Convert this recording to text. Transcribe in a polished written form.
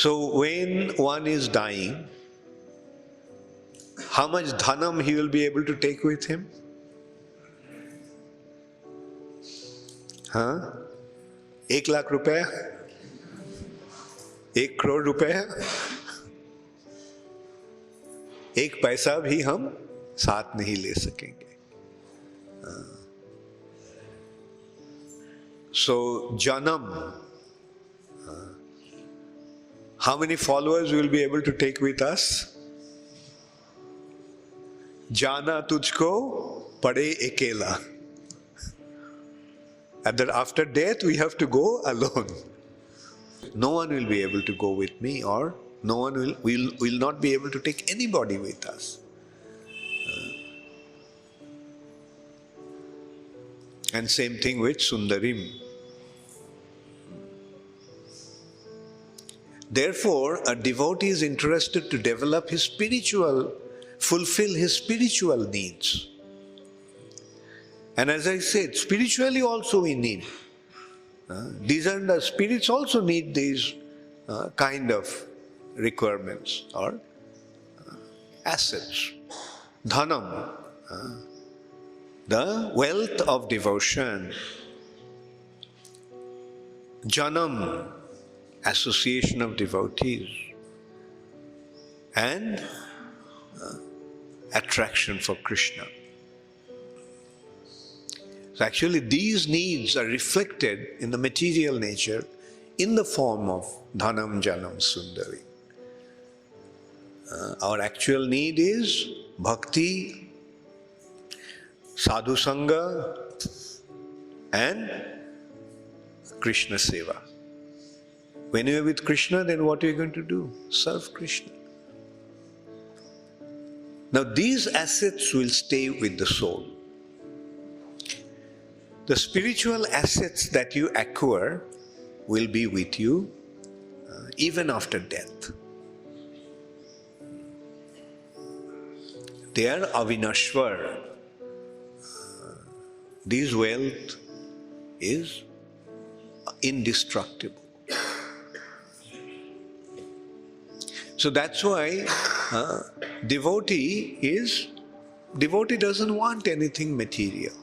So when one is dying, how much dhanam he will be able to take with him? Huh? 1 lakh रुपया? 1 crore रुपया? 1 पैसा भी हम साथ नहीं ले सकेंगे. So janam, how many followers we will be able to take with us? Jana tujhko pade ekela. And that after death we have to go alone. No one will be able to go with me, or no one will not be able to take anybody with us. And same thing with Sundarim. Therefore, a devotee is interested to develop his fulfill his spiritual needs. And as I said, spiritually also we need. Discerned spirits also need these kind of requirements or assets. Dhanam, the wealth of devotion. Janam, association of devotees. And attraction for Krishna. So actually these needs are reflected in the material nature in the form of dhanam, janam, sundari. Our actual need is bhakti, sadhu sangha, and Krishna seva. When you are with Krishna, then what are you going to do? Serve Krishna. Now these assets will stay with the soul. The spiritual assets that you acquire will be with you even after death. They are avinashvar. This wealth is indestructible. So that's why devotee doesn't want anything material.